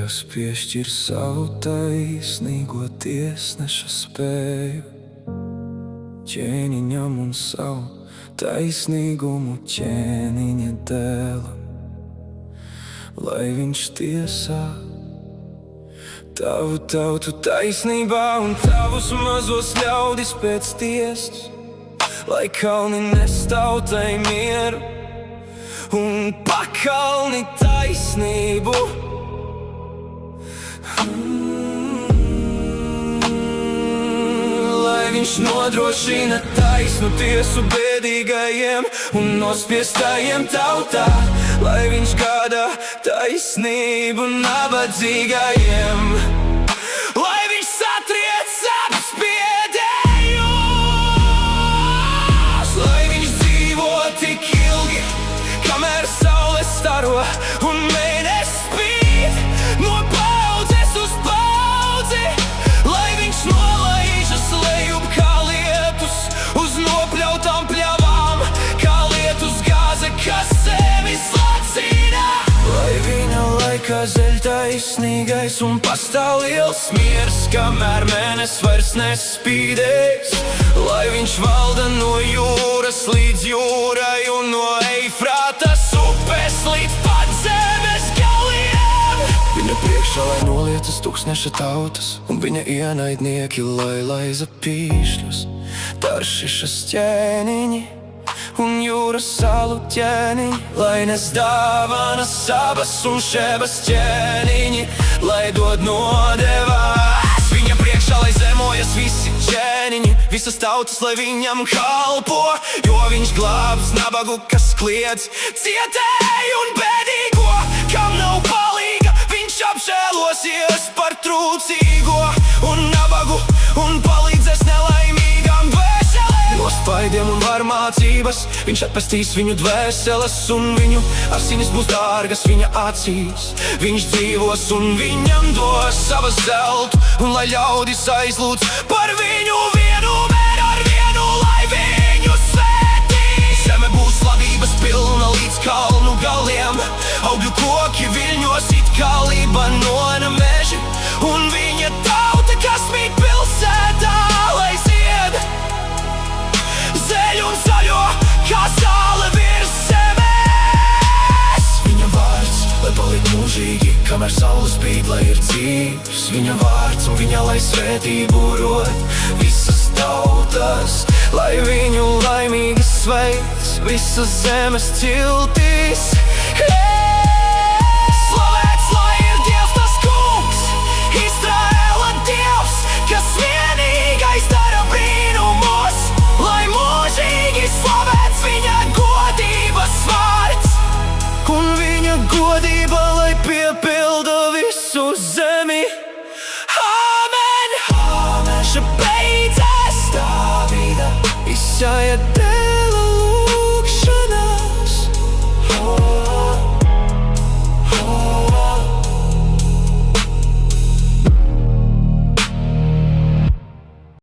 kas piešķir savu taisnīgo tiesneša spēju ķēniņam un savu taisnīgumu ķēniņa dēlam, lai viņš tiesā tavu tautu taisnībā un tavus mazos ļaudis pēc tiesas, lai kalni nes tautai mieru un pakalni taisnību. Lai viņš nodrošina taisnu tiesu bēdīgajiem un nospiestajiem tautā, lai viņš gādā taisnību nabadzīgajiem, lai viņš satriec apspiedējus, lai viņš dzīvo tik ilgi, kamēr saule staro un mēnesis spīd no paudzes uz paudzi, lai viņš nolaižas lejub kā lietus uz nopļautām pļavām, kā lietus gāze, kas sevi slacina. Lai viņa laikā zeļ taisnīgais un pastāv liels miers, kamēr mēnesis vairs nespīdēs, lai viņš valda no jūras līdz jūrai un no Eifrātas upes līdz pat zemes galiem. Viņa priekšā, lai noliecas tūkstneša tautas, un viņa ienaidnieki, lai laiza pīšļus, Taršišas ķēniņi un jūras salu ķēniņi, lai nes dāvanas Sabas un Šebas ķēniņi, lai dod nodevās. Viņa priekšā, lai zemojas visi ķēniņi, visas tautas, lai viņam kalpo, jo viņš glābs nabagu, kas kliedz, cietēju un bēdīgo, kam nav palīga, viņš apžēlosies par trūcīgo un nabagu un palīdzēs nelaimīgām dvēselēm. No spaidiem un varmācības viņš atpestīs viņu dvēseles, un viņu asinis būs dārgas viņa acīs. Viņš dzīvos un viņam dos savas zeltu, un lai ļaudis aizlūdz par viņu vienmēr ar vienu, lai viņu svētīs. Zeme būs slavības pilna līdz kalnu galiem, augļu koki viļņos it kā Libanona meži, un viņa tauta, kas mīt pilsētā, lai zied zeļu un zaļo, kā saule virs zemes. Viņa vārds, lai paliek mūžīgi, kamēr saule spīd, lai ir dzīvs. Viņa vārds un viņa, lai svētību rod visas tautas, lai viņu laimīgi sveic visas zemes ciltīs. Slavēts, lai ir Dievs tas kungs, Izraēla Dievs, kas vienīgais dara brīnumus, lai mūžīgi slavēts viņa godības vārds, un viņa godība, lai piepilda visu zemi. Āmen! Āmen! Beidzas Dāvida, Isaija